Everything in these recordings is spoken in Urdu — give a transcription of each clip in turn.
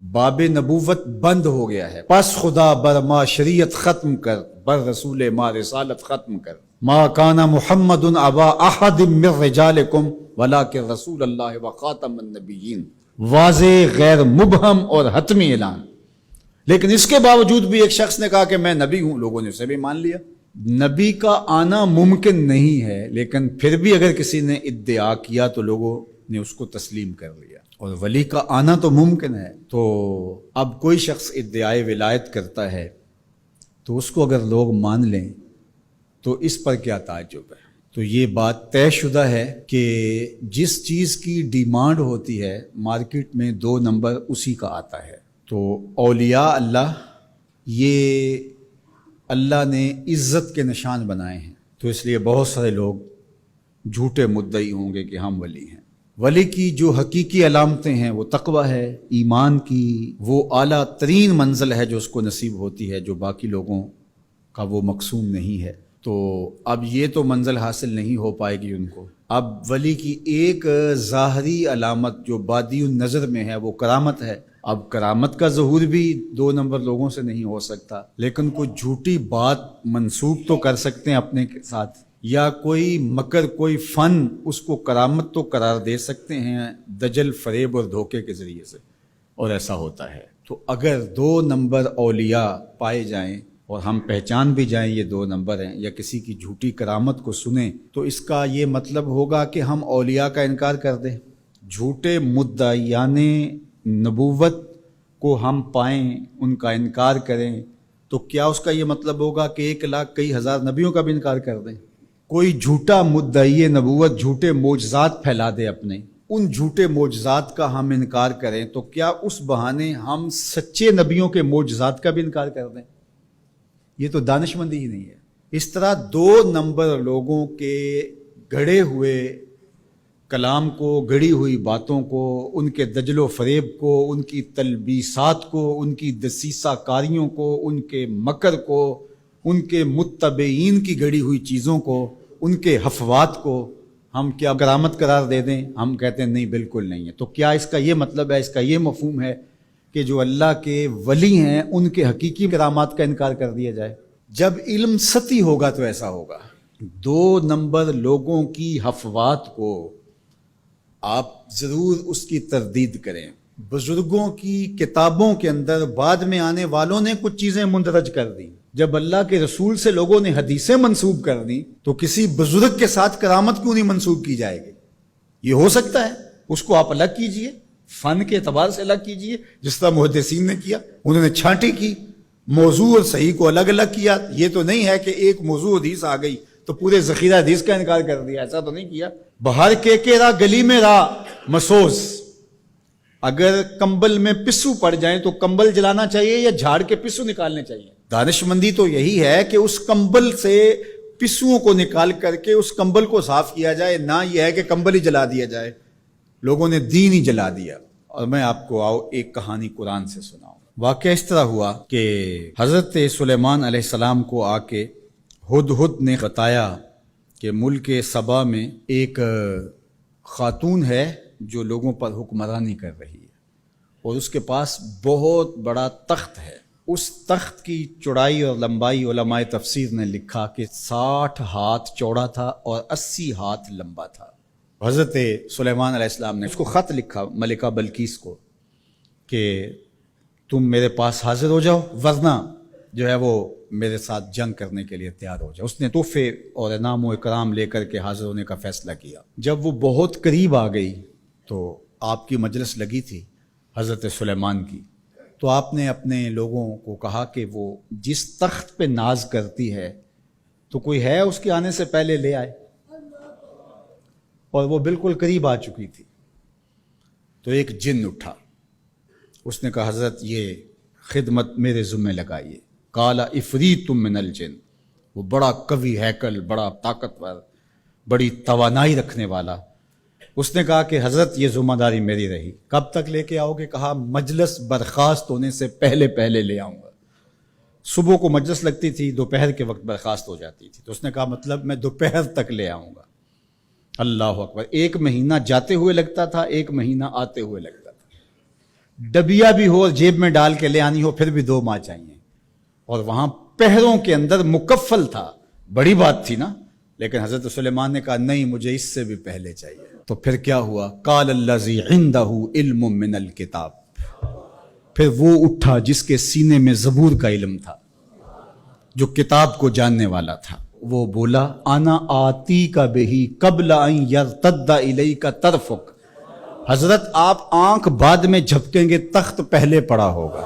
باب نبوت بند ہو گیا ہے، پس خدا بر ما شریعت ختم کر، بر رسول ما رسالت ختم کر۔ ما کان محمد ابا احد من رجالکم ولکن رسول اللہ وخاتم النبیین، واضح غیر مبہم اور حتمی اعلان۔ لیکن اس کے باوجود بھی ایک شخص نے کہا کہ میں نبی ہوں، لوگوں نے اسے بھی مان لیا۔ نبی کا آنا ممکن نہیں ہے، لیکن پھر بھی اگر کسی نے ادعا کیا تو لوگوں نے اس کو تسلیم کر لیا۔ اور ولی کا آنا تو ممکن ہے، تو اب کوئی شخص ادعائے ولایت کرتا ہے تو اس کو اگر لوگ مان لیں تو اس پر کیا تعجب ہے؟ تو یہ بات طے شدہ ہے کہ جس چیز کی ڈیمانڈ ہوتی ہے مارکیٹ میں 2 نمبر اسی کا آتا ہے۔ تو اولیاء اللہ یہ اللہ نے عزت کے نشان بنائے ہیں، تو اس لیے بہت سارے لوگ جھوٹے مدعی ہوں گے کہ ہم ولی ہیں۔ ولی کی جو حقیقی علامتیں ہیں وہ تقوی ہے، ایمان کی وہ اعلیٰ ترین منزل ہے جو اس کو نصیب ہوتی ہے، جو باقی لوگوں کا وہ مقسوم نہیں ہے۔ تو اب یہ تو منزل حاصل نہیں ہو پائے گی ان کو۔ اب ولی کی ایک ظاہری علامت جو بادی النظر میں ہے وہ کرامت ہے۔ اب کرامت کا ظہور بھی 2 نمبر لوگوں سے نہیں ہو سکتا، لیکن کوئی جھوٹی بات منسوب تو کر سکتے ہیں اپنے ساتھ، یا کوئی مکر، کوئی فن، اس کو کرامت تو قرار دے سکتے ہیں دجل، فریب اور دھوکے کے ذریعے سے، اور ایسا ہوتا ہے۔ تو اگر 2 نمبر اولیاء پائے جائیں اور ہم پہچان بھی جائیں یہ 2 نمبر ہیں، یا کسی کی جھوٹی کرامت کو سنیں، تو اس کا یہ مطلب ہوگا کہ ہم اولیاء کا انکار کر دیں۔ جھوٹے مدعیان نبوت کو ہم پائیں، ان کا انکار کریں، تو کیا اس کا یہ مطلب ہوگا کہ 1 لاکھ کئی ہزار نبیوں کا بھی انکار کر دیں؟ کوئی جھوٹا مدعی نبوت جھوٹے معجزات پھیلا دے اپنے، ان جھوٹے معجزات کا ہم انکار کریں، تو کیا اس بہانے ہم سچے نبیوں کے معجزات کا بھی انکار کر دیں؟ یہ تو دانش مندی ہی نہیں ہے۔ اس طرح 2 نمبر لوگوں کے گھڑے ہوئے کلام کو، گڑی ہوئی باتوں کو، ان کے دجل و فریب کو، ان کی تلبیسات کو، ان کی دسیسہ کاریوں کو، ان کے مکر کو، ان کے متبعین کی گڑی ہوئی چیزوں کو، ان کے حفوات کو ہم کیا کرامت قرار دے دیں؟ ہم کہتے ہیں نہیں، بالکل نہیں ہے۔ تو کیا اس کا یہ مطلب ہے، اس کا یہ مفہوم ہے کہ جو اللہ کے ولی ہیں ان کے حقیقی کرامات کا انکار کر دیا جائے؟ جب علم سطحی ہوگا تو ایسا ہوگا۔ 2 نمبر لوگوں کی حفوات کو آپ ضرور اس کی تردید کریں۔ بزرگوں کی کتابوں کے اندر بعد میں آنے والوں نے کچھ چیزیں مندرج کر دیں۔ جب اللہ کے رسول سے لوگوں نے حدیثیں منسوب کر دیں تو کسی بزرگ کے ساتھ کرامت کیوں نہیں منسوب کی جائے گی؟ یہ ہو سکتا ہے، اس کو آپ الگ کیجئے، فن کے اعتبار سے الگ کیجئے، جس طرح محدثین نے کیا، انہوں نے چھانٹی کی، موضوع اور صحیح کو الگ الگ کیا۔ یہ تو نہیں ہے کہ ایک موضوع حدیث آ گئی تو پورے ذخیرہ حدیث کا انکار کر دیا، ایسا تو نہیں کیا۔ بہار کے راہ گلی میں راہ مسوس، اگر کمبل میں پسو پڑ جائیں تو کمبل جلانا چاہیے یا جھاڑ کے پسو نکالنے چاہیے؟ دانش مندی تو یہی ہے کہ اس کمبل سے پسوؤں کو نکال کر کے اس کمبل کو صاف کیا جائے، نہ یہ ہے کہ کمبل ہی جلا دیا جائے۔ لوگوں نے دین ہی جلا دیا۔ اور میں آپ کو ایک کہانی قرآن سے سناؤں۔ واقعہ اس طرح ہوا کہ حضرت سلیمان علیہ السلام کو آ کے ہدہد نے بتایا کہ ملک سبا میں ایک خاتون ہے جو لوگوں پر حکمرانی کر رہی ہے، اور اس کے پاس بہت بڑا تخت ہے۔ اس تخت کی چوڑائی اور لمبائی علماء تفسیر نے لکھا کہ 60 ہاتھ چوڑا تھا اور 80 ہاتھ لمبا تھا۔ حضرت سلیمان علیہ السلام نے اس کو خط لکھا ملکہ بلقیس کو کہ تم میرے پاس حاضر ہو جاؤ، ورنہ جو ہے وہ میرے ساتھ جنگ کرنے کے لیے تیار ہو جاؤ۔ اس نے تحفے اور انعام و اکرام لے کر کے حاضر ہونے کا فیصلہ کیا۔ جب وہ بہت قریب آ گئی تو آپ کی مجلس لگی تھی حضرت سلیمان کی، تو آپ نے اپنے لوگوں کو کہا کہ وہ جس تخت پہ ناز کرتی ہے تو کوئی ہے اس کے آنے سے پہلے لے آئے، اور وہ بالکل قریب آ چکی تھی۔ تو ایک جن اٹھا، اس نے کہا حضرت یہ خدمت میرے ذمہ لگائیے۔ قال عفریت من الجن، وہ بڑا قوی ہیکل، بڑا طاقتور، بڑی توانائی رکھنے والا، اس نے کہا کہ حضرت یہ ذمہ داری میری رہی، کب تک لے کے آؤ گے؟ کہا مجلس برخاست ہونے سے پہلے پہلے لے آؤں گا۔ صبح کو مجلس لگتی تھی، دوپہر کے وقت برخاست ہو جاتی تھی، تو اس نے کہا مطلب میں دوپہر تک لے آؤں گا۔ اللہ اکبر! 1 مہینہ جاتے ہوئے لگتا تھا، 1 مہینہ آتے ہوئے لگتا تھا۔ ڈبیا بھی ہو اور جیب میں ڈال کے لے آنی ہو پھر بھی 2 ماہ چاہیے، اور وہاں پہروں کے اندر مکفل تھا، بڑی بات تھی نا، لیکن حضرت سلیمان نے کہا نہیں مجھے اس سے بھی پہلے چاہیے۔ تو پھر کیا ہوا؟ قال الذی عندہ علم من الکتاب، پھر وہ اٹھا جس کے سینے میں زبور کا علم تھا، جو کتاب کو جاننے والا تھا، وہ بولا انا آتی کا بہی قبل ان یرتد الیک طرفک، حضرت آپ آنکھ بعد میں جھپکیں گے تخت پہلے پڑا ہوگا۔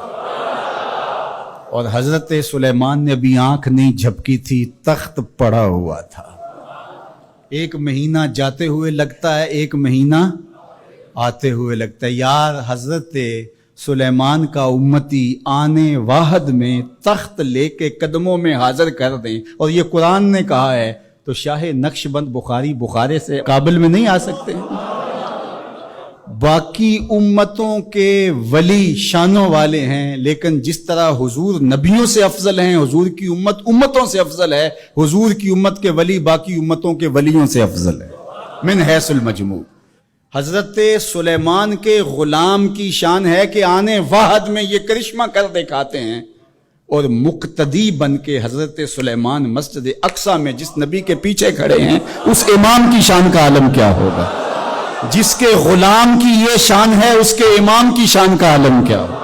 اور حضرت سلیمان نے بھی آنکھ نہیں جھپکی تھی، تخت پڑا ہوا تھا۔ 1 مہینہ جاتے ہوئے لگتا ہے، 1 مہینہ آتے ہوئے لگتا ہے۔ یار حضرت سلیمان کا امتی آنے واحد میں تخت لے کے قدموں میں حاضر کر دیں، اور یہ قرآن نے کہا ہے، تو شاہ نقش بند بخارے سے قابل میں نہیں آ سکتے۔ باقی امتوں کے ولی شانوں والے ہیں، لیکن جس طرح حضور نبیوں سے افضل ہیں، حضور کی امت امتوں سے افضل ہے، حضور کی امت کے ولی باقی امتوں کے ولیوں سے افضل ہے من حیث المجموع۔ حضرت سلیمان کے غلام کی شان ہے کہ آنے واحد میں یہ کرشمہ کر دکھاتے ہیں، اور مقتدی بن کے حضرت سلیمان مسجد اقصی میں جس نبی کے پیچھے کھڑے ہیں، اس امام کی شان کا عالم کیا ہوگا؟ جس کے غلام کی یہ شان ہے، اس کے امام کی شان کا عالم کیا ہوگا؟